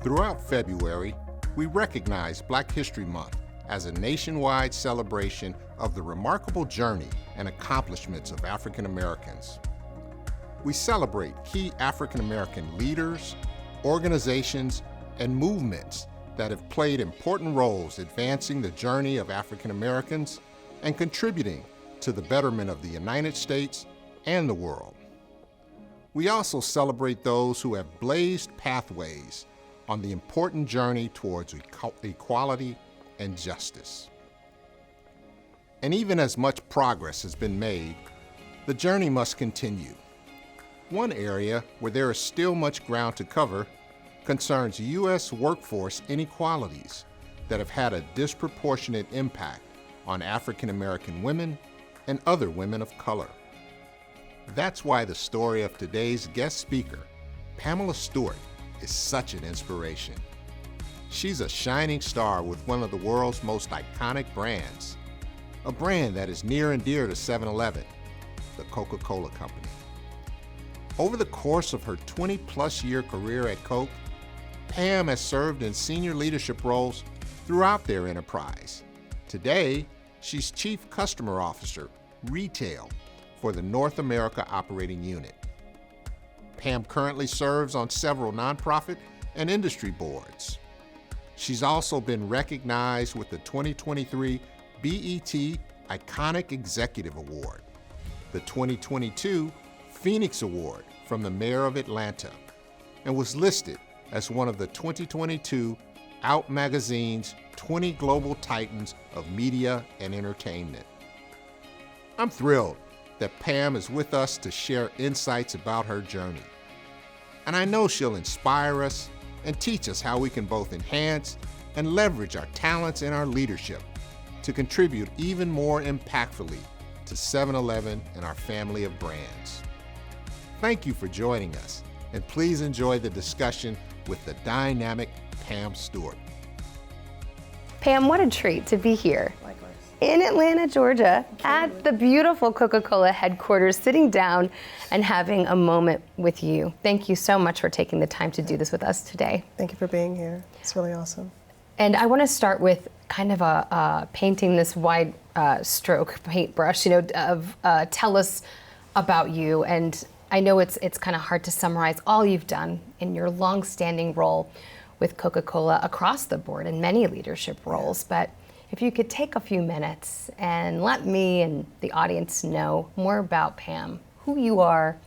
Throughout February, we recognize Black History Month as a nationwide celebration of the remarkable journey and accomplishments of African Americans. We celebrate key African American leaders, organizations, and movements that have played important roles advancing the journey of African Americans and contributing to the betterment of the United States and the world. We also celebrate those who have blazed pathways on the important journey towards equality and justice. And even as much progress has been made, the journey must continue. One area where there is still much ground to cover concerns U.S. workforce inequalities that have had a disproportionate impact on African American women and other women of color. That's why the story of today's guest speaker, Pamela Stewart, is such an inspiration. She's a shining star with one of the world's most iconic brands, a brand that is near and dear to 7-Eleven, the Coca-Cola Company. Over the course of her 20-plus year career at Coke, Pam has served in senior leadership roles throughout their enterprise. Today, she's Chief Customer Officer, Retail, for the North America Operating Unit. Pam currently serves on several nonprofit and industry boards. She's also been recognized with the 2023 BET Iconic Executive Award, the 2022 Phoenix Award from the Mayor of Atlanta, and was listed as one of the 2022 Out Magazine's 20 Global Titans of Media and Entertainment. I'm thrilled that Pam is with us to share insights about her journey. And I know she'll inspire us and teach us how we can both enhance and leverage our talents and our leadership to contribute even more impactfully to 7-Eleven and our family of brands. Thank you for joining us, and please enjoy the discussion with the dynamic Pam Stewart. Pam, what a treat to be here. Likewise. In Atlanta, Georgia, at the beautiful Coca-Cola headquarters, sitting down and having a moment with you. Thank you so much for taking the time to do this with us today. Thank you for being here. It's really awesome. And I want to start with kind of painting this wide stroke paintbrush, tell us about you. And I know it's kind of hard to summarize all you've done in your long-standing role with Coca-Cola across the board in many leadership roles, but if you could take a few minutes and let me and the audience know more about Pam, who you are,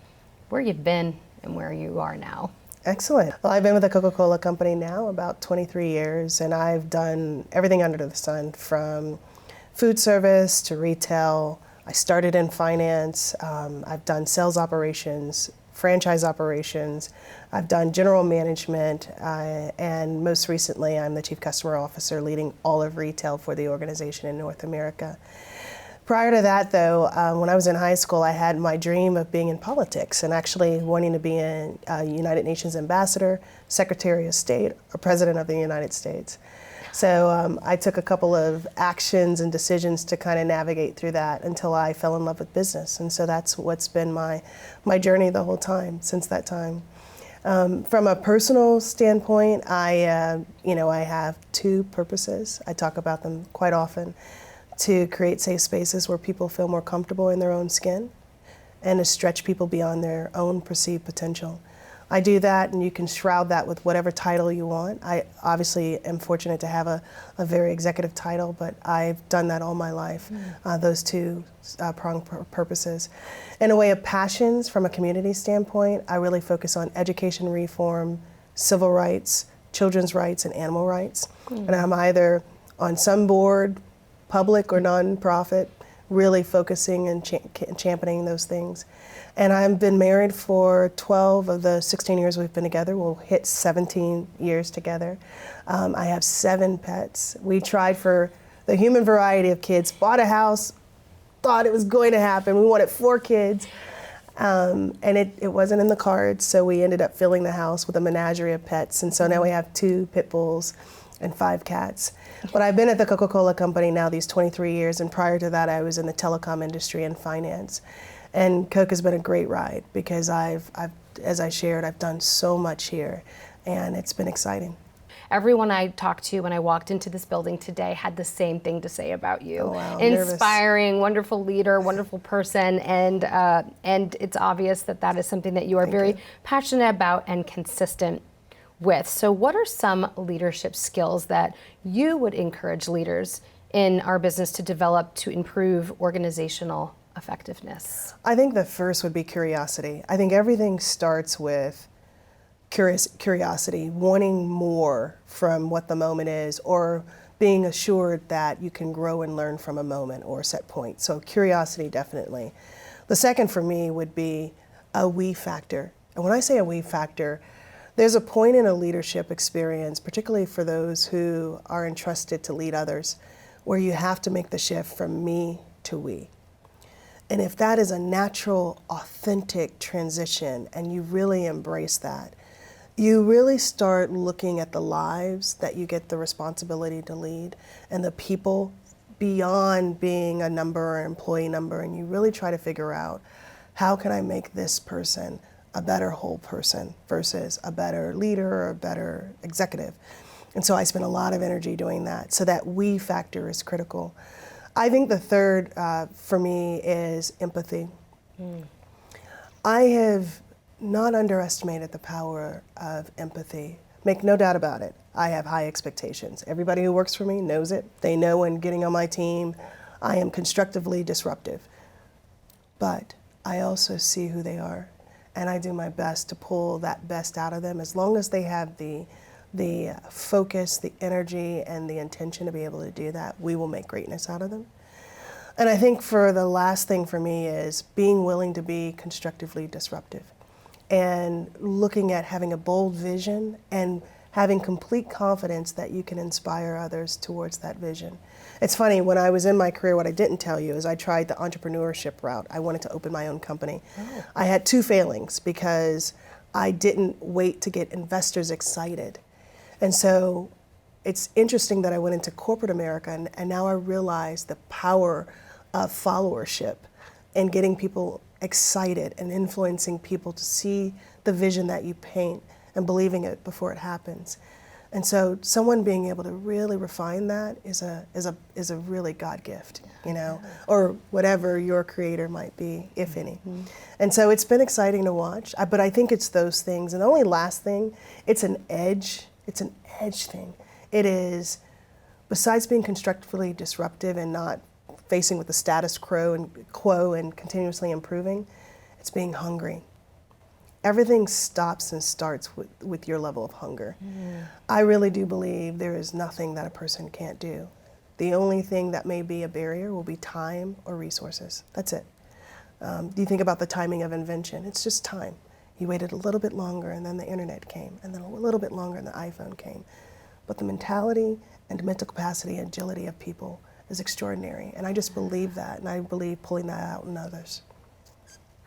where you've been, and where you are now. Excellent. Well, I've been with the Coca-Cola Company now about 23 years, and I've done everything under the sun, from food service to retail. I started in finance. I've done sales operations, franchise operations. I've done general management, and most recently, I'm the Chief Customer Officer leading all of retail for the organization in North America. Prior to that, though, when I was in high school, I had my dream of being in politics and actually wanting to be a United Nations ambassador, Secretary of State, or President of the United States. So I took a couple of actions and decisions to kind of navigate through that until I fell in love with business. And so that's what's been my journey the whole time, since that time. From a personal standpoint, I have two purposes. I talk about them quite often: to create safe spaces where people feel more comfortable in their own skin, and to stretch people beyond their own perceived potential. I do that, and you can shroud that with whatever title you want. I obviously am fortunate to have a very executive title, but I've done that all my life, those two pronged purposes. In a way of passions, from a community standpoint, I really focus on education reform, civil rights, children's rights, and animal rights. And I'm either on some board, public or nonprofit, really focusing and championing those things. And I've been married for 12 of the 16 years we've been together. We'll hit 17 years together. I have 7 pets. We tried for the human variety of kids, bought a house, thought it was going to happen. We wanted 4 kids, and it wasn't in the cards, so we ended up filling the house with a menagerie of pets. And so now we have 2 pit bulls and 5 cats. But I've been at the Coca-Cola Company now these 23 years, and prior to that I was in the telecom industry and finance. And Coke has been a great ride because I've, as I shared, I've done so much here, and it's been exciting. everyone I talked to when I walked into this building today had the same thing to say about you. Oh, wow. I'm nervous. Inspiring, wonderful leader, wonderful person, and it's obvious that that is something that you are very passionate about and consistent with. So what are some leadership skills that you would encourage leaders in our business to develop to improve organizational effectiveness? I think the first would be curiosity. I think everything starts with curiosity, wanting more from what the moment is, or being assured that you can grow and learn from a moment or a set point. So curiosity, definitely. The second for me would be a we factor. And when I say a we factor, there's a point in a leadership experience, particularly for those who are entrusted to lead others, where you have to make the shift from me to we. And if that is a natural, authentic transition, and you really embrace that, you really start looking at the lives that you get the responsibility to lead and the people beyond being a number or employee number, and you really try to figure out, how can I make this person a better whole person versus a better leader or a better executive? And so I spend a lot of energy doing that. So that we factor is critical. I think the third for me is empathy. I have not underestimated the power of empathy. Make no doubt about it. I have high expectations. Everybody who works for me knows it. They know when getting on my team, I am constructively disruptive. But I also see who they are, and I do my best to pull that best out of them. As long as they have the focus, the energy, and the intention to be able to do that, we will make greatness out of them. And I think for the last thing for me is being willing to be constructively disruptive and looking at having a bold vision and having complete confidence that you can inspire others towards that vision. It's funny, when I was in my career, what I didn't tell you is I tried the entrepreneurship route. I wanted to open my own company. I had 2 failings because I didn't wait to get investors excited. And so it's interesting that I went into corporate America, and now I realize the power of followership and getting people excited and influencing people to see the vision that you paint and believing it before it happens. And so someone being able to really refine that is a really God gift, you know, or whatever your creator might be, if any. And so it's been exciting to watch, but I think it's those things. And the only last thing, it's an edge thing. It is, besides being constructively disruptive and not facing with the status quo and continuously improving, it's being hungry. Everything stops and starts with your level of hunger. I really do believe there is nothing that a person can't do. The only thing that may be a barrier will be time or resources. That's it. You think about the timing of invention. It's just time. You waited a little bit longer, and then the internet came, and then a little bit longer, and the iPhone came. But the mentality and mental capacity and agility of people is extraordinary, and I just believe that, and I believe pulling that out in others.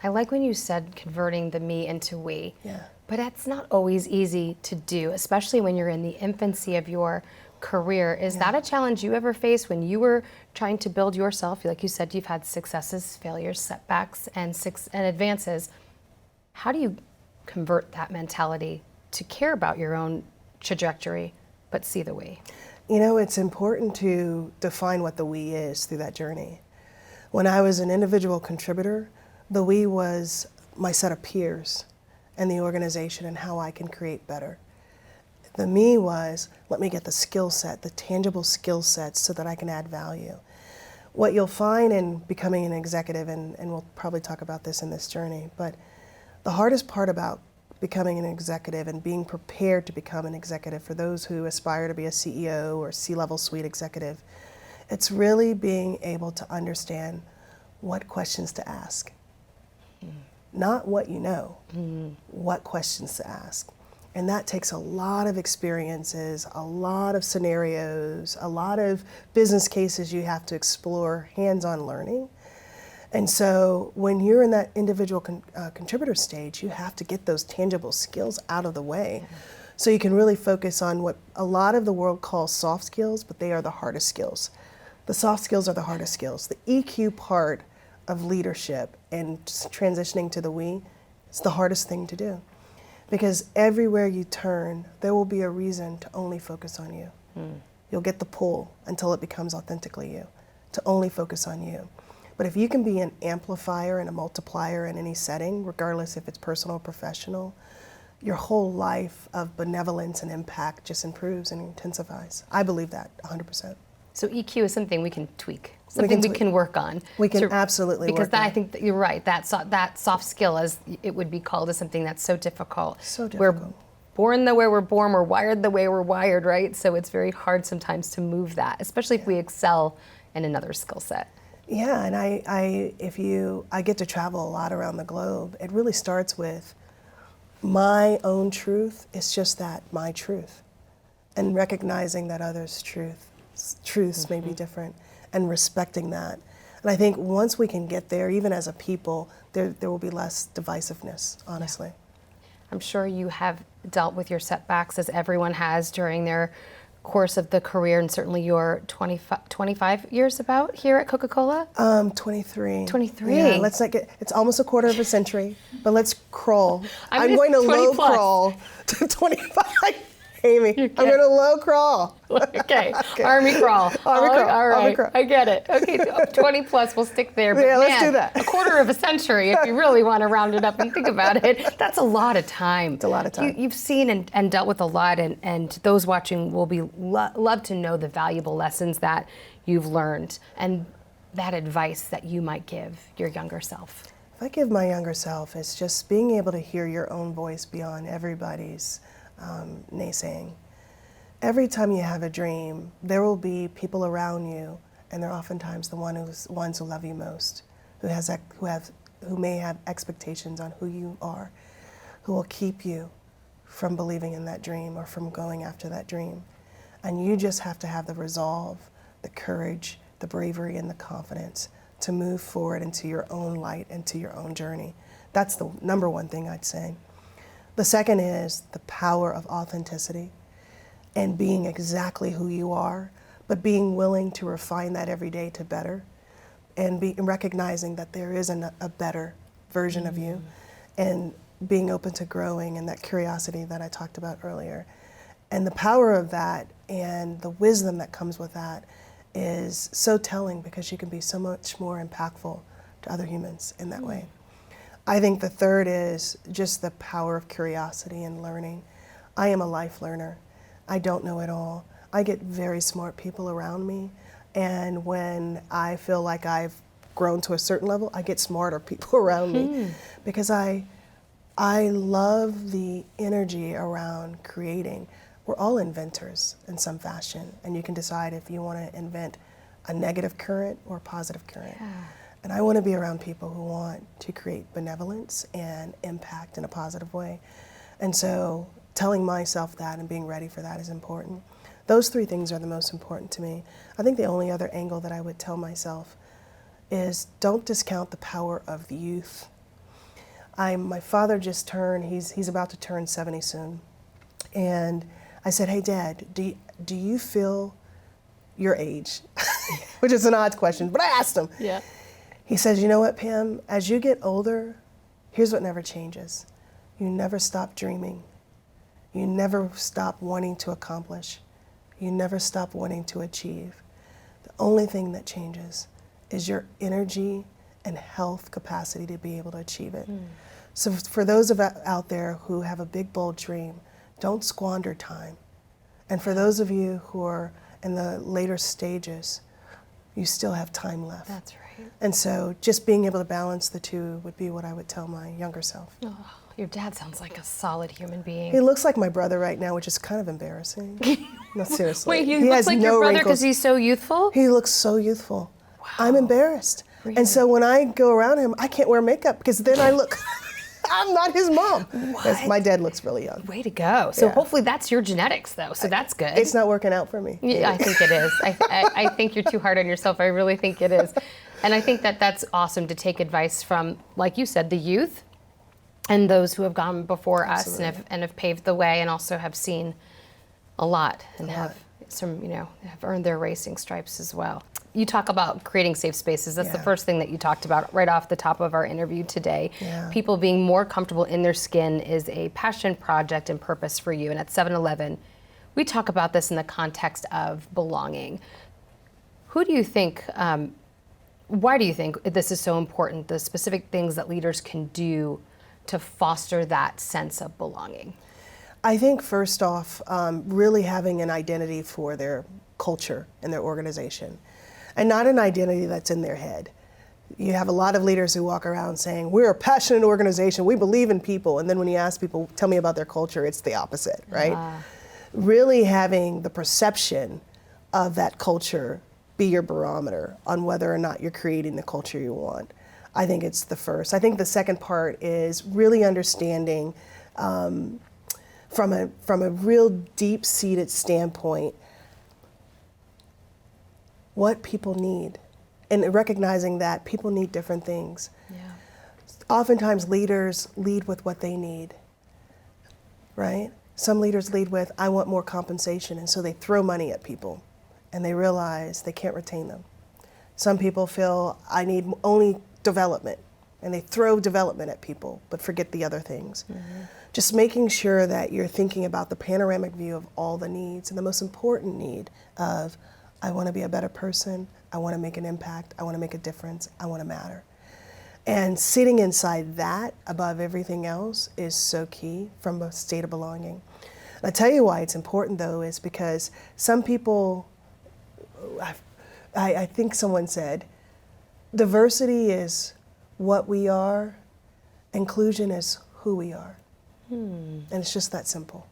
I like when you said converting the me into we. Yeah. But that's not always easy to do, especially when you're in the infancy of your career. Is that a challenge you ever faced when you were trying to build yourself? Like you said, you've had successes, failures, setbacks, and advances. How do you convert that mentality to care about your own trajectory, but see the we? You know, it's important to define what the we is through that journey. When I was an individual contributor, the we was my set of peers and the organization and how I can create better. The me was, let me get the skill set, the tangible skill sets so that I can add value. What you'll find in becoming an executive, and we'll probably talk about this in this journey, but the hardest part about becoming an executive and being prepared to become an executive for those who aspire to be a CEO or C-level suite executive, it's really being able to understand what questions to ask. Not what you know, what questions to ask. And that takes a lot of experiences, a lot of scenarios, a lot of business cases you have to explore, hands-on learning. And so when you're in that individual contributor stage, you have to get those tangible skills out of the way so you can really focus on what a lot of the world calls soft skills, but they are the hardest skills. The soft skills are the hardest skills. The EQ part of leadership and transitioning to the we is the hardest thing to do. Because everywhere you turn, there will be a reason to only focus on you. You'll get the pull until it becomes authentically you, to only focus on you. But if you can be an amplifier and a multiplier in any setting, regardless if it's personal or professional, your whole life of benevolence and impact just improves and intensifies. I believe that 100%. So EQ is something we can tweak, something we can work on. We can absolutely because work on. I think that you're right. That soft skill, as it would be called, is something that's so difficult. So difficult. We're born the way we're born. We're wired the way we're wired, right? So it's very hard sometimes to move that, especially if we excel in another skill set. Yeah, and I get to travel a lot around the globe. It really starts with my own truth. It's just that, my truth, and recognizing that others' truths may be different, and respecting that. And I think once we can get there, even as a people, there will be less divisiveness, honestly. Yeah. I'm sure you have dealt with your setbacks, as everyone has during their course of the career, and certainly your 25 years about here at Coca-Cola? 23. 23. Yeah, let's not get, it's almost a quarter of a century, but let's crawl. I'm I'm going to 20 low plus. crawl to 25. Amy, I'm going to low crawl. Okay. Army crawl. Army crawl. All right. Army crawl. I get it. Okay, 20 plus, we'll stick there. But Yeah, let's man, do that. A quarter of a century, if you really want to round it up and think about it, that's a lot of time. It's a lot of time. You've seen and dealt with a lot, and those watching will be love to know the valuable lessons that you've learned and that advice that you might give your younger self. If I give my younger self, it's just being able to hear your own voice beyond everybody's naysaying. Every time you have a dream, there will be people around you, and they're oftentimes the ones who love you most, who may have expectations on who you are, who will keep you from believing in that dream or from going after that dream. And you just have to have the resolve, the courage, the bravery, and the confidence to move forward into your own light, into your own journey. That's the number one thing I'd say. The second is the power of authenticity and being exactly who you are, but being willing to refine that every day to better, and recognizing that there is a better version of you, and being open to growing, and that curiosity that I talked about earlier. And the power of that and the wisdom that comes with that is so telling, because you can be so much more impactful to other humans in that way. I think the third is just the power of curiosity and learning. I am a life learner. I don't know it all. I get very smart people around me, and when I feel like I've grown to a certain level, I get smarter people around me, because I love the energy around creating. We're all inventors in some fashion, and you can decide if you want to invent a negative current or a positive current. Yeah. And I want to be around people who want to create benevolence and impact in a positive way. And so telling myself that and being ready for that is important. Those three things are the most important to me. I think the only other angle that I would tell myself is don't discount the power of the youth. My father just turned, he's about to turn 70 soon. And I said, hey, Dad, do you feel your age? Which is an odd question, but I asked him. Yeah. He says, you know what, Pam, as you get older, here's what never changes. You never stop dreaming. You never stop wanting to accomplish. You never stop wanting to achieve. The only thing that changes is your energy and health capacity to be able to achieve it. So for those out there who have a big, bold dream, don't squander time. And for those of you who are in the later stages, you still have time left. That's right. And so just being able to balance the two would be what I would tell my younger self. Oh, your dad sounds like a solid human being. He looks like my brother right now, which is kind of embarrassing. No, seriously. Wait, he has looks like no your brother wrinkles. because he's so youthful? He looks so youthful. Wow. I'm embarrassed. Really? And so when I go around him, I can't wear makeup because then I look, I'm not his mom. Because my dad looks really young. Way to go. So Yeah. hopefully that's your genetics, though. So that's good. It's not working out for me. Yeah, I think it is. I think you're too hard on yourself. I really think it is. And I think that that's awesome to take advice from, like you said, the youth and those who have gone before us and have paved the way and also have seen a lot and have some, have earned their racing stripes as well. You talk about creating safe spaces. That's the first thing that you talked about right off the top of our interview today. Yeah. People being more comfortable in their skin is a passion project and purpose for you. And at 7-Eleven, we talk about this in the context of belonging. Who do you think, why do you think this is so important, the specific things that leaders can do to foster that sense of belonging? I think first off, really having an identity for their culture and their organization, and not an identity that's in their head. You have a lot of leaders who walk around saying, we're a passionate organization, we believe in people, and then when you ask people, tell me about their culture, it's the opposite, right? Really having the perception of that culture be your barometer on whether or not you're creating the culture you want. I think it's the first. I think the second part is really understanding from a real deep-seated standpoint what people need, and recognizing that people need different things. Yeah. Oftentimes leaders lead with what they need, right? Some leaders lead with, I want more compensation, and so they throw money at people, and they realize they can't retain them. Some people feel, I need only development, and they throw development at people, but forget the other things. Just making sure that you're thinking about the panoramic view of all the needs, and the most important need of, I want to be a better person, I want to make an impact, I want to make a difference, I want to matter. And sitting inside that above everything else is so key from a state of belonging. And I tell you why it's important though, is because some people, I think someone said, diversity is what we are, inclusion is who we are. And it's just that simple.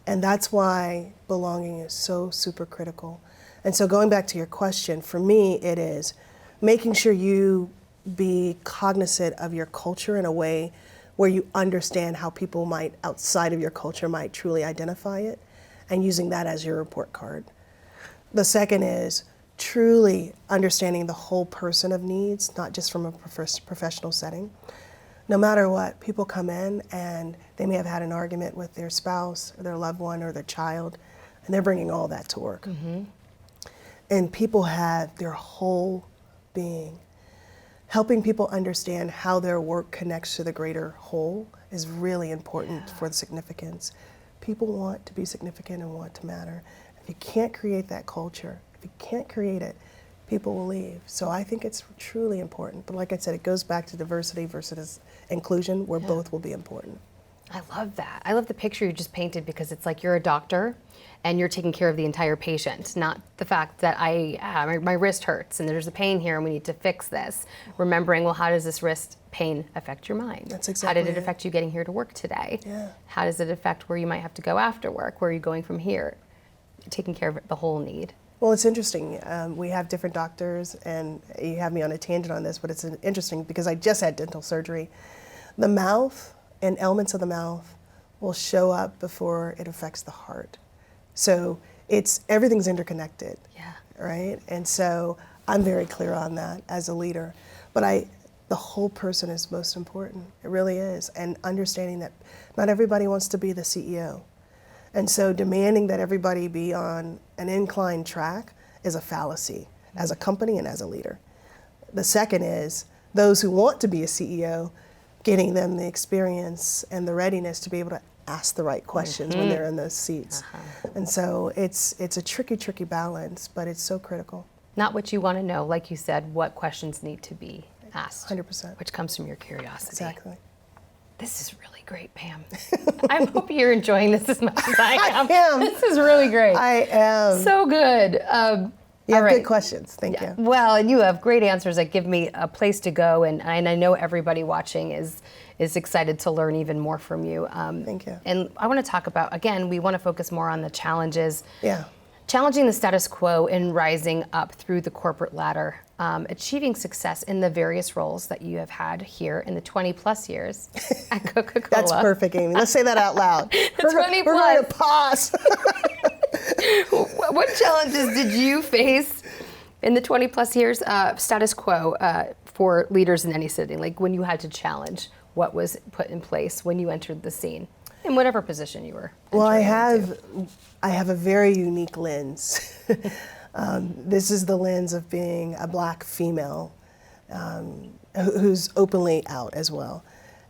And that's why belonging is so super critical. And so going back to your question, for me, it is making sure you be cognizant of your culture in a way where you understand how people might, outside of your culture, might truly identify it, and using that as your report card. The second is truly understanding the whole person of needs, not just from a professional setting. No matter what, people come in and they may have had an argument with their spouse or their loved one or their child, and they're bringing all that to work. And people have their whole being. Helping people understand how their work connects to the greater whole is really important for the significance. People want to be significant and want to matter. If you can't create that culture, if you can't create it, people will leave. So I think it's truly important. But like I said, it goes back to diversity versus inclusion, where both will be important. I love that. I love the picture you just painted, because it's like you're a doctor and you're taking care of the entire patient, not the fact that my wrist hurts and there's a pain here and we need to fix this. Remembering, well, how does this wrist pain affect your mind? That's exactly How did it affect you getting here to work today? Yeah. How does it affect where you might have to go after work? Where are you going from here? Taking care of the whole need. Well, it's interesting. We have different doctors, and you have me on a tangent on this, but it's interesting because I just had dental surgery. The mouth and elements of the mouth will show up before it affects the heart. So everything's interconnected, right? And so I'm very clear on that as a leader. But the whole person is most important. It really is. And understanding that not everybody wants to be the CEO. And so demanding that everybody be on an inclined track is a fallacy as a company and as a leader. The second is those who want to be a CEO, getting them the experience and the readiness to be able to ask the right questions when they're in those seats. And so it's a tricky, tricky balance, but it's so critical. Not what you want to know, like you said, what questions need to be asked. 100%. Which comes from your curiosity. Exactly. This is really great, Pam. I hope you're enjoying this as much as I am. I am. This is really great. I am. So good. You have good questions. Thank you. Well, and you have great answers that give me a place to go, and I know everybody watching is excited to learn even more from you. Thank you. And I want to talk about, again, we want to focus more on the challenges. Yeah. Challenging the status quo and rising up through the corporate ladder, achieving success in the various roles that you have had here in the 20 plus years at Coca-Cola. That's perfect, Amy. Let's say that out loud. 20 We're going to pause. What challenges did you face in the 20 plus years status quo for leaders in any setting? Like when you had to challenge what was put in place when you entered the scene? In whatever position you were. Well, I entering have a very unique lens. This is the lens of being a Black female who's openly out as well.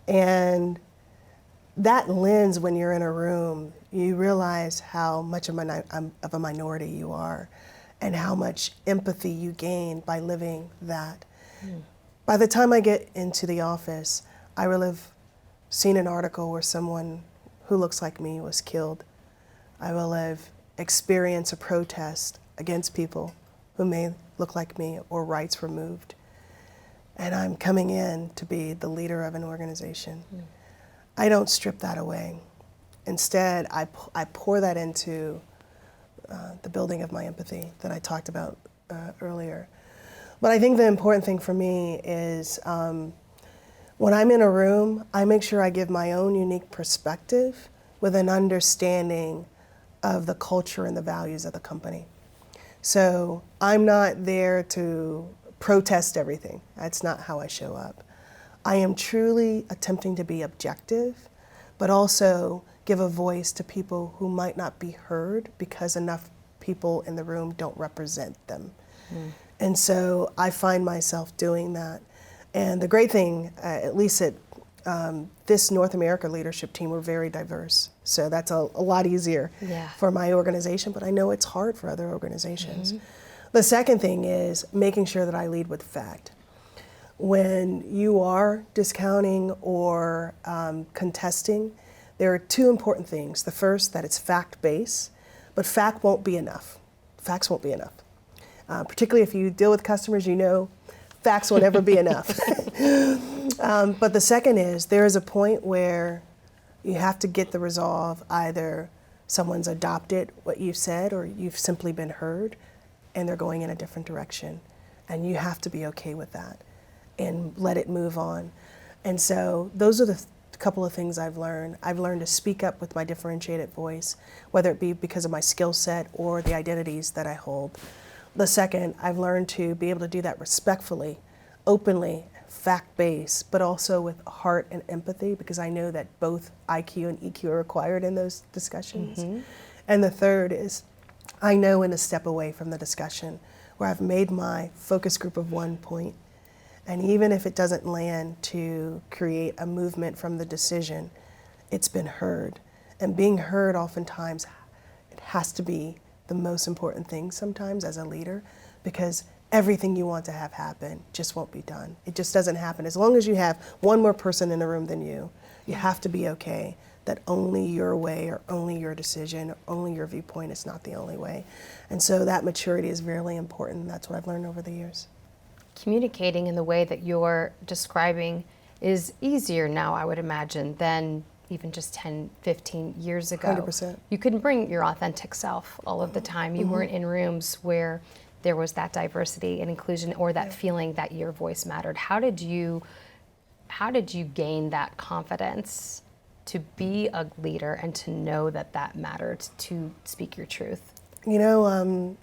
And that lens, when you're in a room, you realize how much of a minority you are and how much empathy you gain by living that. By the time I get into the office, I will have seen an article where someone who looks like me was killed. I will have experienced a protest against people who may look like me or rights removed. And I'm coming in to be the leader of an organization. I don't strip that away. Instead, I pour that into the building of my empathy that I talked about earlier. But I think the important thing for me is when I'm in a room, I make sure I give my own unique perspective with an understanding of the culture and the values of the company. So I'm not there to protest everything. That's not how I show up. I am truly attempting to be objective, but also give a voice to people who might not be heard because enough people in the room don't represent them. And so I find myself doing that. And the great thing, at least at this North America leadership team, we're very diverse. So that's a lot easier for my organization, but I know it's hard for other organizations. The second thing is making sure that I lead with fact. When you are discounting or contesting, there are two important things. The first, that it's fact-based, but fact won't be enough. Facts won't be enough. Particularly if you deal with customers, you know facts will never be enough. But the second is there is a point where you have to get the resolve. Either someone's adopted what you've said or you've simply been heard and they're going in a different direction. And you have to be okay with that and let it move on. And so those are the couple of things I've learned. I've learned to speak up with my differentiated voice, whether it be because of my skill set or the identities that I hold. The second, I've learned to be able to do that respectfully, openly, fact-based, but also with heart and empathy, because I know that both IQ and EQ are required in those discussions. And the third is I know when to step away from the discussion where I've made my focus group of 1 point, and even if it doesn't land to create a movement from the decision, it's been heard. And being heard oftentimes, it has to be the most important thing sometimes as a leader, because everything you want to have happen just won't be done. It just doesn't happen. As long as you have one more person in the room than you have to be okay that only your way or only your decision or only your viewpoint is not the only way. And so that maturity is really important. And that's what I've learned over the years. Communicating in the way that you're describing is easier now, I would imagine, than even just 10, 15 years ago. 100%. You couldn't bring your authentic self all of the time. You weren't in rooms where there was that diversity and inclusion or that feeling that your voice mattered. How did you gain that confidence to be a leader and to know that that mattered, to speak your truth? You know,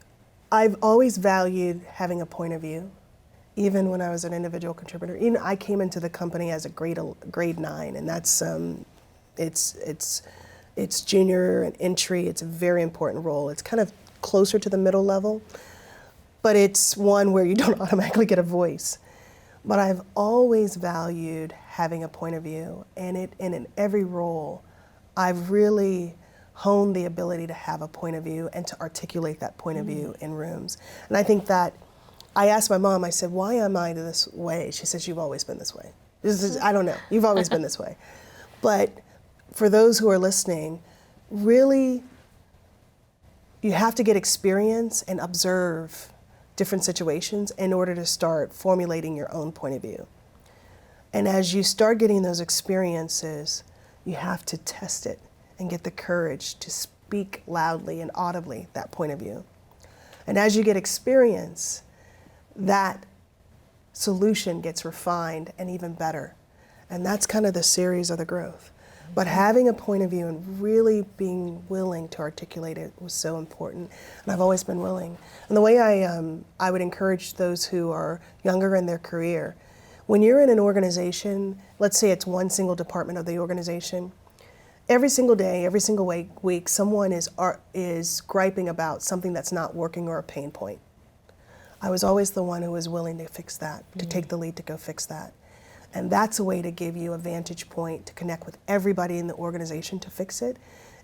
I've always valued having a point of view. Even when I was an individual contributor, even I came into the company as a grade 9, and that's it's junior and entry. It's a very important role. It's kind of closer to the middle level, but it's one where you don't automatically get a voice. But I've always valued having a point of view, and in every role, I've really honed the ability to have a point of view and to articulate that point of view in rooms. And I think that I asked my mom, I said, why am I this way? She says, you've always been this way. I don't know, you've always been this way. But for those who are listening, really, you have to get experience and observe different situations in order to start formulating your own point of view. And as you start getting those experiences, you have to test it and get the courage to speak loudly and audibly that point of view. And as you get experience, that solution gets refined and even better. And that's kind of the series of the growth. But having a point of view and really being willing to articulate it was so important. And I've always been willing. And the way I would encourage those who are younger in their career, when you're in an organization, let's say it's one single department of the organization, every single day, every single week, someone is griping about something that's not working or a pain point. I was always the one who was willing to fix that, to take the lead to go fix that. And that's a way to give you a vantage point to connect with everybody in the organization to fix it,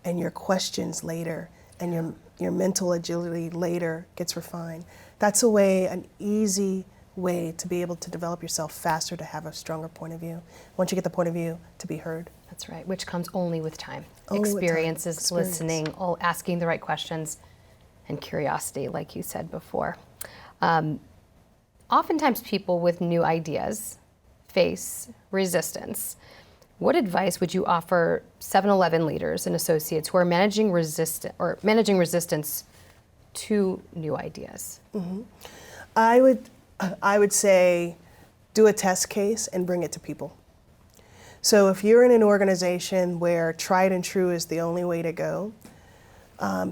and your questions later and your mental agility later gets refined. That's a way, an easy way to be able to develop yourself faster, to have a stronger point of view. Once you get the point of view, to be heard. That's right, which comes only with time. Only with time. Experiences, listening, asking the right questions, and curiosity, like you said before. Oftentimes people with new ideas face resistance. What advice would you offer 7-Eleven leaders and associates who are managing resistance to new ideas? Mm-hmm. I would say do a test case and bring it to people. So if you're in an organization where tried and true is the only way to go,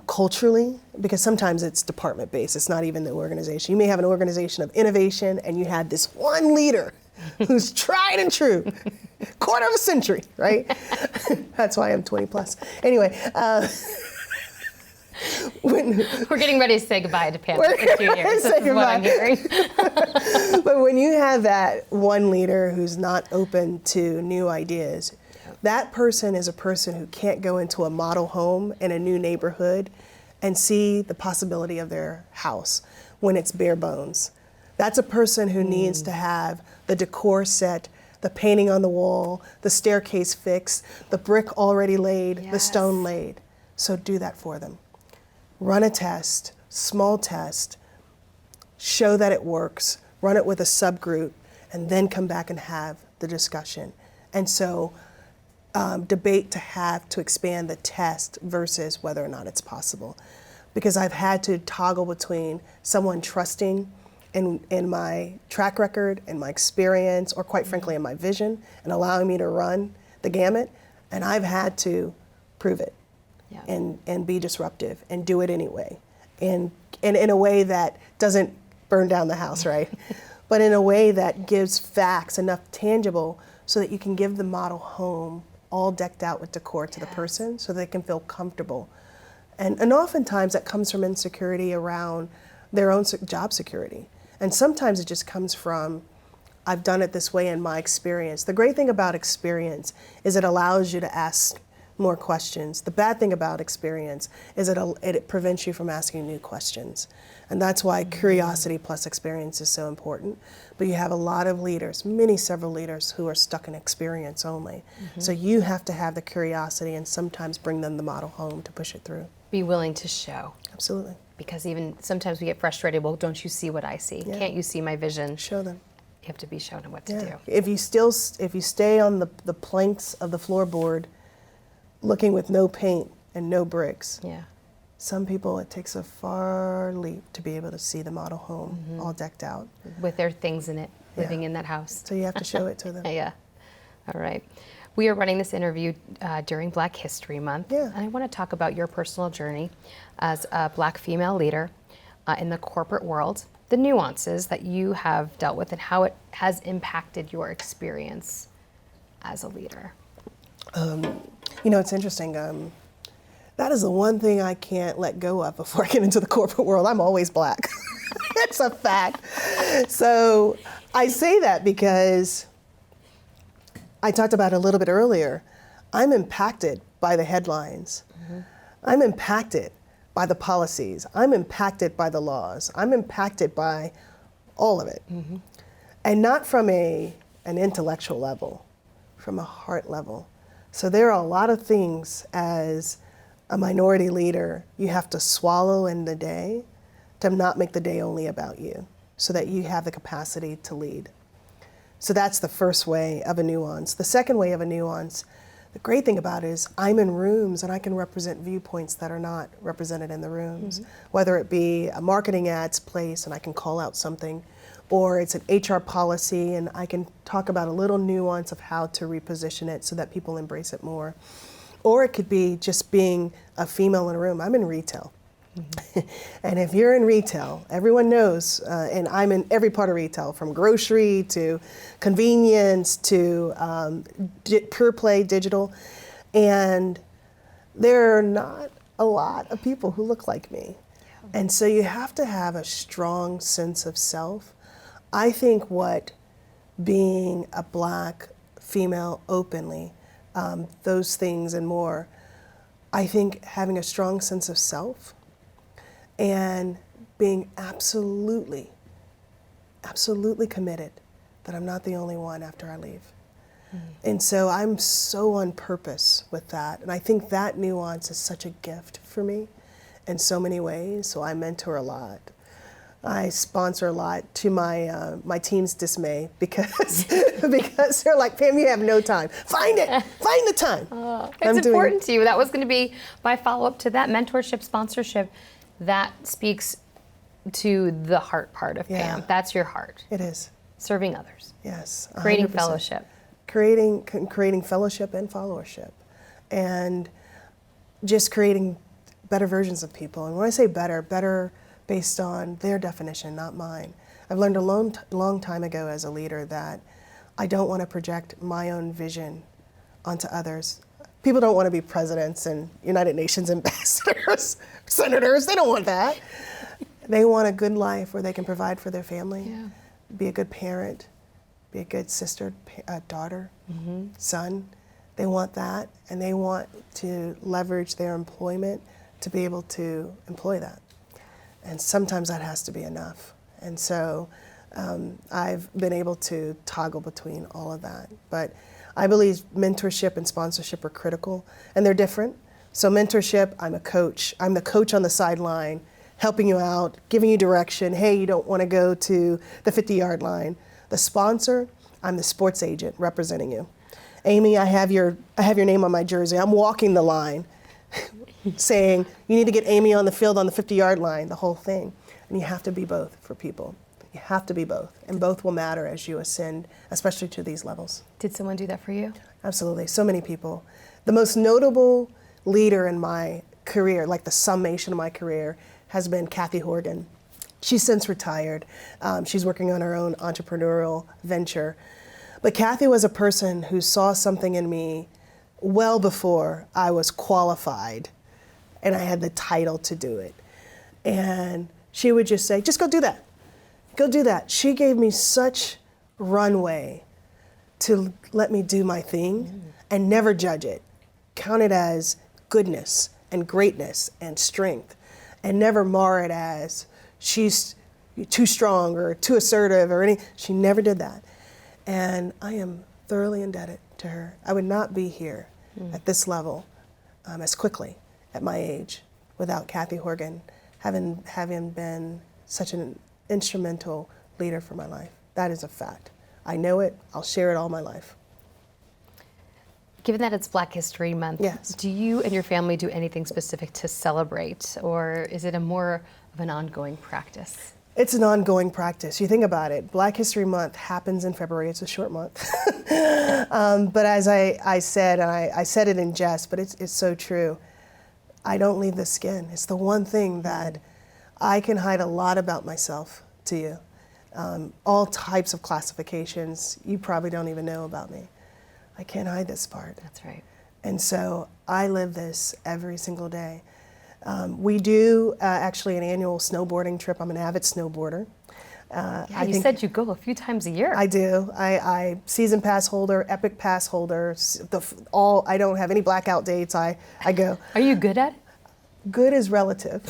culturally, because sometimes it's department based, it's not even the organization. You may have an organization of innovation and you had this one leader who's tried and true, quarter of a century, right? That's why I'm 20 plus. Anyway. We're getting ready to say goodbye to Pamela for 2 years. This is what I'm hearing. But when you have that one leader who's not open to new ideas, that person is a person who can't go into a model home in a new neighborhood and see the possibility of their house when it's bare bones. That's a person who needs to have the decor set, the painting on the wall, the staircase fixed, the brick already laid, the stone laid. So do that for them. Run a test, small test, show that it works, run it with a subgroup, and then come back and have the discussion. And so debate to expand the test versus whether or not it's possible. Because I've had to toggle between someone trusting in my track record, in my experience, or quite frankly in my vision, and allowing me to run the gamut, and I've had to prove it. Yeah. And be disruptive and do it anyway. And in a way that doesn't burn down the house, right? But in a way that gives facts enough tangible so that you can give the model home all decked out with decor to the person so they can feel comfortable. And oftentimes that comes from insecurity around their own job security. And sometimes it just comes from, I've done it this way in my experience. The great thing about experience is it allows you to ask more questions. The bad thing about experience is it prevents you from asking new questions. And that's why curiosity plus experience is so important. But you have a lot of leaders, several leaders who are stuck in experience only. So you have to have the curiosity and sometimes bring them the model home to push it through. Be willing to show. Absolutely. Because even sometimes we get frustrated, well, don't you see what I see? Yeah. Can't you see my vision? Show them. You have to be shown what to do. If you stay on the planks of the floorboard looking with no paint and no bricks, some people, it takes a far leap to be able to see the model home all decked out. With their things in it, living in that house. So you have to show it to them. Yeah. All right. We are running this interview during Black History Month. And I want to talk about your personal journey as a Black female leader in the corporate world, the nuances that you have dealt with and how it has impacted your experience as a leader. It's interesting. That is the one thing I can't let go of before I get into the corporate world. I'm always Black. It's a fact. So I say that because I talked about it a little bit earlier. I'm impacted by the headlines. I'm impacted by the policies. I'm impacted by the laws. I'm impacted by all of it. And not from an intellectual level, from a heart level. So there are a lot of things as a minority leader you have to swallow in the day to not make the day only about you, so that you have the capacity to lead. So that's the first way of a nuance. The second way of a nuance, the great thing about it is I'm in rooms and I can represent viewpoints that are not represented in the rooms, whether it be a marketing ads place and I can call out something, or it's an HR policy and I can talk about a little nuance of how to reposition it so that people embrace it more. Or it could be just being a female in a room. I'm in retail. And if you're in retail, everyone knows, and I'm in every part of retail, from grocery to convenience to pure play digital. And there are not a lot of people who look like me. And so you have to have a strong sense of self. I think what being a Black female openly, those things and more, I think having a strong sense of self and being absolutely committed that I'm not the only one after I leave. And so I'm so on purpose with that. And I think that nuance is such a gift for me in so many ways. So I mentor a lot. I sponsor a lot, to my team's dismay, because because they're like, Pam, you have no time. Find the time. It's important to you. That was going to be my follow-up to that. Mentorship, sponsorship, that speaks to the heart part of Pam. That's your heart. It is. Serving others. Yes. 100%. Creating fellowship. Creating fellowship and followership, and just creating better versions of people. And when I say better based on their definition, not mine. I've learned a long time ago as a leader that I don't want to project my own vision onto others. People don't want to be presidents and United Nations ambassadors, senators. They don't want that. They want a good life where they can provide for their family, be a good parent, be a good sister, daughter, son. They want that, and they want to leverage their employment to be able to employ that. And sometimes that has to be enough. And so I've been able to toggle between all of that. But I believe mentorship and sponsorship are critical, and they're different. So mentorship, I'm a coach. I'm the coach on the sideline, helping you out, giving you direction. Hey, you don't want to go to the 50-yard line. The sponsor, I'm the sports agent representing you. Amy, I have your name on my jersey. I'm walking the line saying, you need to get Amy on the field on the 50-yard line, the whole thing. And you have to be both for people. You have to be both. And both will matter as you ascend, especially to these levels. Did someone do that for you? Absolutely. So many people. The most notable leader in my career, like the summation of my career, has been Kathy Horgan. She's since retired. She's working on her own entrepreneurial venture. But Kathy was a person who saw something in me well before I was qualified and I had the title to do it. And she would just say, just go do that. Go do that. She gave me such runway to let me do my thing and never judge it. Count it as goodness and greatness and strength, and never mar it as she's too strong or too assertive or any. She never did that. And I am thoroughly indebted to her. I would not be here at this level as quickly at my age without Kathy Horgan having been such an instrumental leader for my life. That is a fact. I know it. I'll share it all my life. Given that it's Black History Month, yes. Do you and your family do anything specific to celebrate, or is it a more of an ongoing practice? It's an ongoing practice. You think about it. Black History Month happens in February. It's a short month. But as I said, and I said it in jest, but it's so true, I don't leave the skin. It's the one thing that I can hide a lot about myself to you. All types of classifications you probably don't even know about me. I can't hide this part. That's right. And so I live this every single day. We do actually an annual snowboarding trip. I'm an avid snowboarder. You said you go a few times a year. I do. I season pass holder, epic pass holder. I don't have any blackout dates. I go. Are you good at it? Good is relative.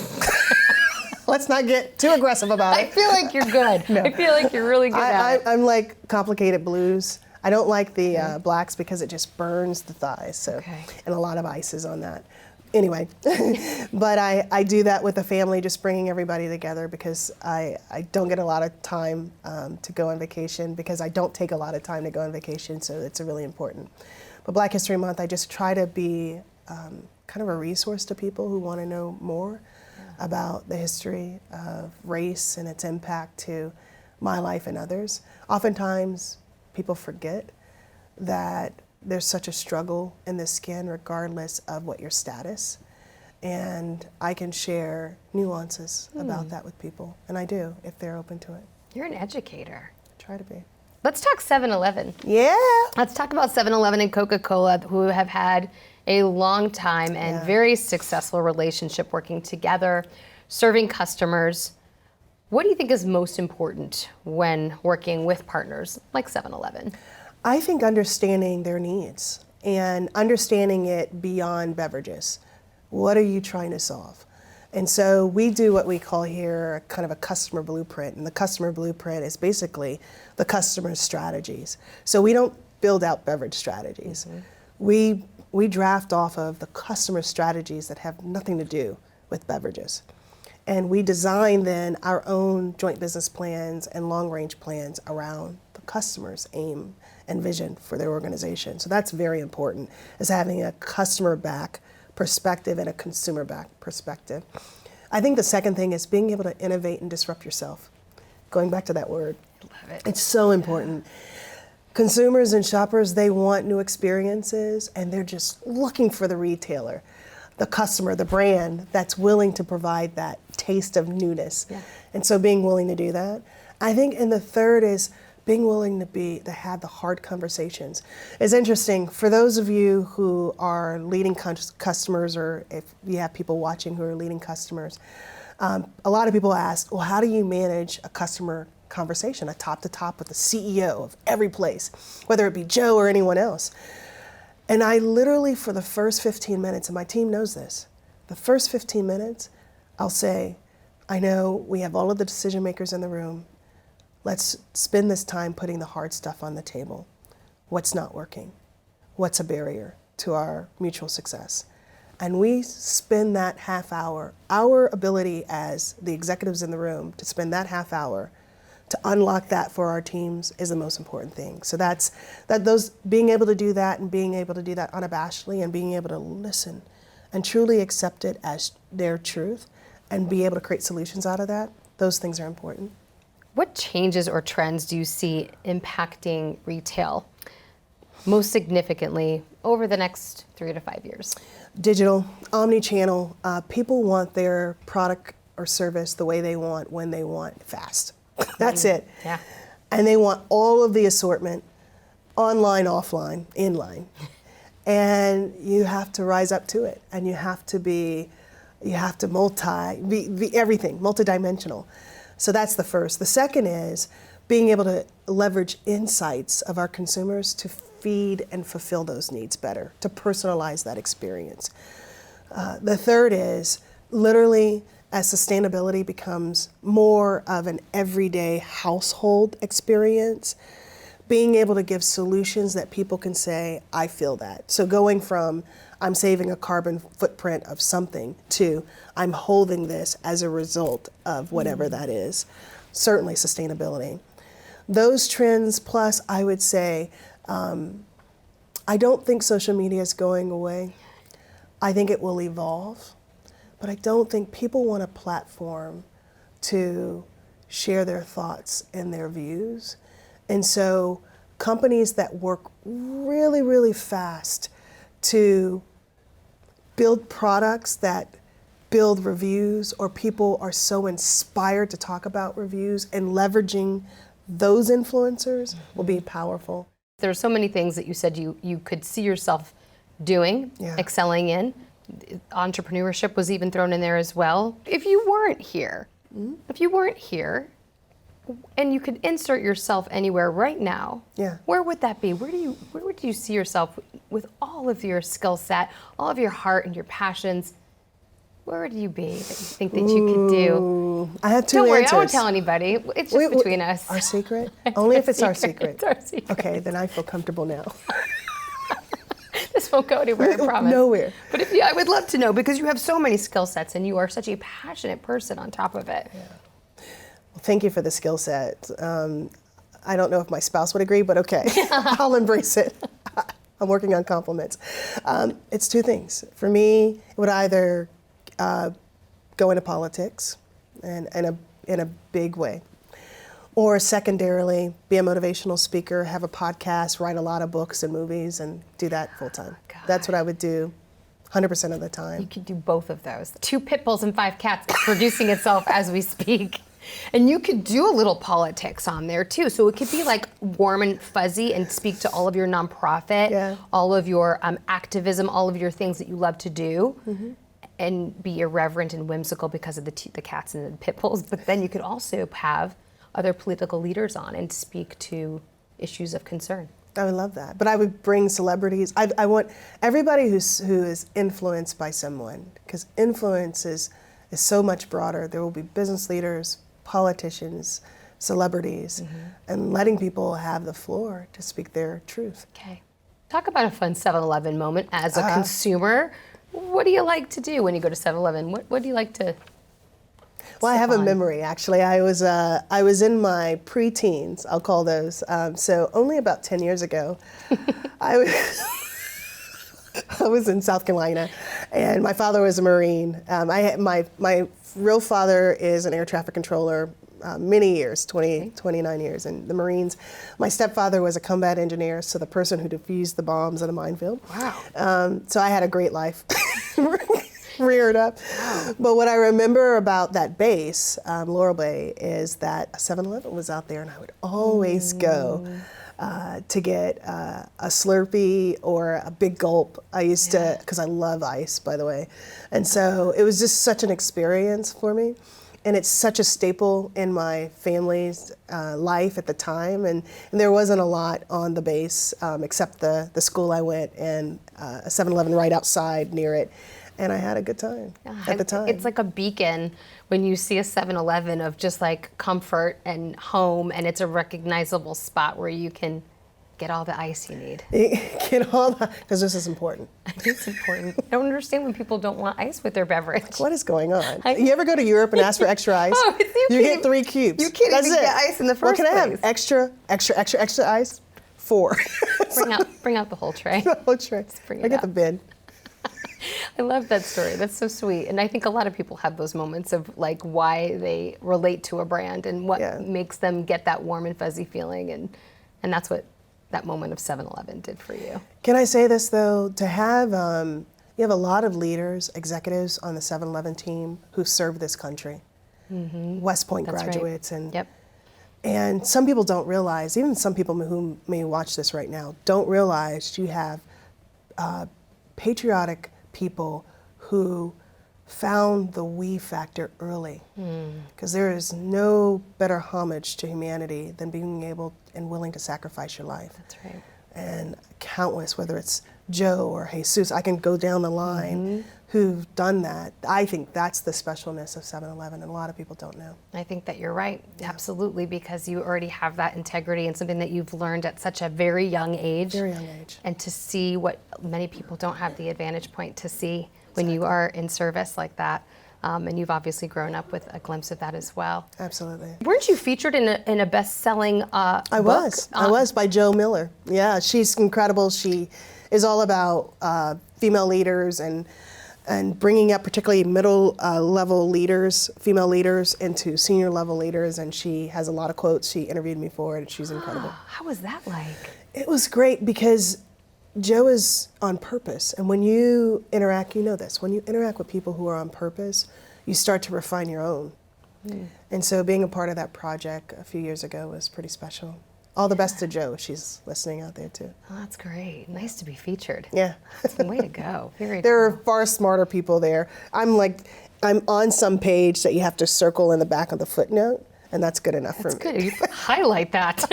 Let's not get too aggressive about it. I feel like you're good. No. I feel like you're really good at it. I'm like complicated blues. I don't like the blacks because it just burns the thighs. So, and a lot of ice is on that. Anyway, but I do that with the family, just bringing everybody together because I don't get a lot of time to go on vacation because I don't take a lot of time to go on vacation, so it's really important. But Black History Month, I just try to be kind of a resource to people who want to know more about the history of race and its impact to my life and others. Oftentimes, people forget that there's such a struggle in the skin regardless of what your status. And I can share nuances about that with people. And I do, if they're open to it. You're an educator. I try to be. Let's talk 7-Eleven. Yeah. Let's talk about 7-Eleven and Coca-Cola, who have had a long time and very successful relationship working together, serving customers. What do you think is most important when working with partners like 7-Eleven? I think understanding their needs and understanding it beyond beverages. What are you trying to solve? And so we do what we call here kind of a customer blueprint. And the customer blueprint is basically the customer's strategies. So we don't build out beverage strategies. We draft off of the customer strategies that have nothing to do with beverages. And we design then our own joint business plans and long range plans around the customer's aim and vision for their organization. So that's very important, is having a customer back perspective and a consumer back perspective. I think the second thing is being able to innovate and disrupt yourself. Going back to that word. Love it. It's so important. Consumers and shoppers, they want new experiences and they're just looking for the retailer, the customer, the brand that's willing to provide that taste of newness. And so being willing to do that. I think, and the third is being willing to have the hard conversations. It's interesting, for those of you who are leading customers, or if you have people watching who are leading customers, a lot of people ask, well, how do you manage a customer conversation, a top to top with the CEO of every place, whether it be Joe or anyone else? And I literally, for the first 15 minutes, and my team knows this, the first 15 minutes, I'll say, I know we have all of the decision makers in the room. Let's spend this time putting the hard stuff on the table. What's not working? What's a barrier to our mutual success? And we spend that half hour, our ability as the executives in the room to spend that half hour to unlock that for our teams is the most important thing. So being able to do that and being able to do that unabashedly and being able to listen and truly accept it as their truth and be able to create solutions out of that, those things are important. What changes or trends do you see impacting retail most significantly over the next 3 to 5 years? Digital, omni-channel. People want their product or service the way they want, when they want, fast. That's it. Yeah. And they want all of the assortment, online, offline, inline. And you have to rise up to it. And you have to be everything, multidimensional. So that's the first. The second is being able to leverage insights of our consumers to feed and fulfill those needs better, to personalize that experience. The third is literally, as sustainability becomes more of an everyday household experience, being able to give solutions that people can say, I feel that. So going from I'm saving a carbon footprint of something to I'm holding this as a result of whatever that is. Certainly sustainability. Those trends, plus I would say, I don't think social media is going away. I think it will evolve, but I don't think people want a platform to share their thoughts and their views. And so companies that work really, really fast to build products that build reviews, or people are so inspired to talk about reviews and leveraging those influencers will be powerful. There are so many things that you said you could see yourself doing, excelling in. Entrepreneurship was even thrown in there as well. If you weren't here, and you could insert yourself anywhere right now, where would that be? Where would you see yourself with all of your skill set, all of your heart and your passions? Where would you be that you think that you could do? I have two answers. Don't worry, answers. I won't tell anybody. It's just between us. Our secret? Only if it's our secret. It's our secret. Okay, then I feel comfortable now. This won't go anywhere, I promise. Nowhere. But I would love to know, because you have so many skill sets and you are such a passionate person on top of it. Yeah. Well, thank you for the skill set. I don't know if my spouse would agree, but okay, I'll embrace it. I'm working on compliments. It's two things. For me, it would either go into politics in a big way, or secondarily be a motivational speaker, have a podcast, write a lot of books and movies, and do that full time. That's what I would do 100% of the time. You could do both of those. 2 pit bulls and 5 cats producing itself as we speak. And you could do a little politics on there too. So it could be like warm and fuzzy and speak to all of your nonprofit, all of your activism, all of your things that you love to do, and be irreverent and whimsical because of the cats and the pit bulls. But then you could also have other political leaders on and speak to issues of concern. I would love that. But I would bring celebrities. I want everybody who is influenced by someone, because influence is so much broader. There will be business leaders, politicians, celebrities, and letting people have the floor to speak their truth. Okay. Talk about a fun 7-Eleven moment as a consumer. What do you like to do when you go to 7-Eleven? What do you like to Well, I have a memory, actually. I was in my preteens, I'll call those. So only about 10 years ago, I was in South Carolina, and my father was a Marine. My real father is an air traffic controller, many years, 29 years in the Marines. My stepfather was a combat engineer, so the person who defused the bombs in a minefield. Wow. So I had a great life. Reared up. Wow. But what I remember about that base, Laurel Bay, is that a 7-Eleven was out there, and I would always go to get a Slurpee or a Big Gulp. I used to, because I love ice, by the way. And so it was just such an experience for me. And it's such a staple in my family's life at the time. And there wasn't a lot on the base except the school I went and a 7-Eleven right outside near it. And I had a good time at the time. It's like a beacon when you see a 7-Eleven of just like comfort and home, and it's a recognizable spot where you can get all the ice you need. Get all the, because this is important. It's important. I don't understand when people don't want ice with their beverage. Like, what is going on? You ever go to Europe and ask for extra ice? You get 3 cubes. You can't even get ice in the first place. Well, can I have extra ice? 4. Bring out the whole tray. The whole tray. Bring it I get out. the bin. I love that story. That's so sweet. And I think a lot of people have those moments of like why they relate to a brand and what makes them get that warm and fuzzy feeling. And that's what that moment of 7-Eleven did for you. Can I say this though? To have, you have a lot of leaders, executives on the 7-Eleven team who serve this country. West Point graduates. Right. And some people don't realize, even some people who may watch this right now, don't realize you have patriotic people who found the we factor early. Because there is no better homage to humanity than being able and willing to sacrifice your life. That's right. And countless, whether it's Joe or Jesus, I can go down the line who've done that. I think that's the specialness of 7-Eleven, and a lot of people don't know. I think that you're right, absolutely, because you already have that integrity and something that you've learned at such a very young age. Very young age. And to see what many people don't have the advantage point to see when you are in service like that. And you've obviously grown up with a glimpse of that as well. Absolutely. Weren't you featured in a best-selling book? I was, by Jo Miller. Yeah, she's incredible. She is all about female leaders and bringing up particularly middle level leaders, female leaders, into senior level leaders. And she has a lot of quotes. She interviewed me for it, and she's incredible. How was that like? It was great because Jo is on purpose. And when you interact, you know this, when you interact with people who are on purpose, you start to refine your own. And so being a part of that project a few years ago was pretty special. All the best to Jo. She's listening out there too. Oh, that's great. Nice to be featured. Yeah. Way to go. Very There are cool. far smarter people there. I'm on some page that you have to circle in the back of the footnote, and that's good enough for me. That's good. You highlight that.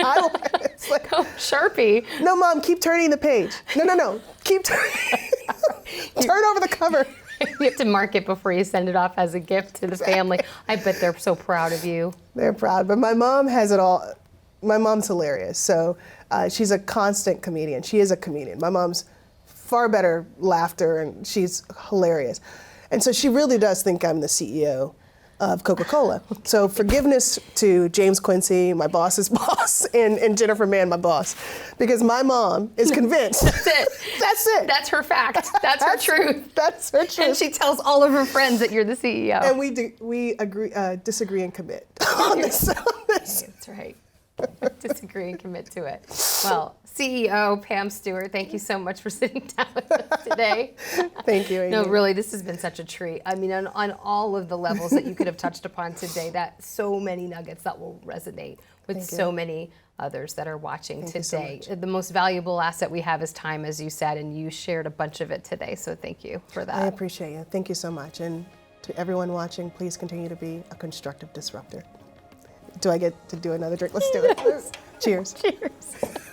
It's like, Oh, Sharpie. no, Mom, keep turning the page. No, keep turning. Turn over the cover. You have to mark it before you send it off as a gift to the family. I bet they're so proud of you. They're proud, but my mom has it all. My mom's hilarious, so she's a constant comedian. She is a comedian. My mom's far better laughter, and she's hilarious. And so she really does think I'm the CEO of Coca-Cola. So forgiveness to James Quincy, my boss's boss, and Jennifer Mann, my boss, because my mom is convinced. That's it. That's it. That's her fact. That's her truth. That's her truth. And she tells all of her friends that you're the CEO. And we agree, disagree and commit on this. That's right. Disagree and commit to it. Well, CEO Pam Stewart, thank you so much for sitting down with us today. Thank you, Amy. No, really, this has been such a treat. I mean, on all of the levels that you could have touched upon today, that so many nuggets that will resonate with so many others that are watching today. The most valuable asset we have is time, as you said, and you shared a bunch of it today, so thank you for that. I appreciate you. Thank you so much. And to everyone watching, please continue to be a constructive disruptor. Do I get to do another drink? Let's do it. Cheers. Cheers.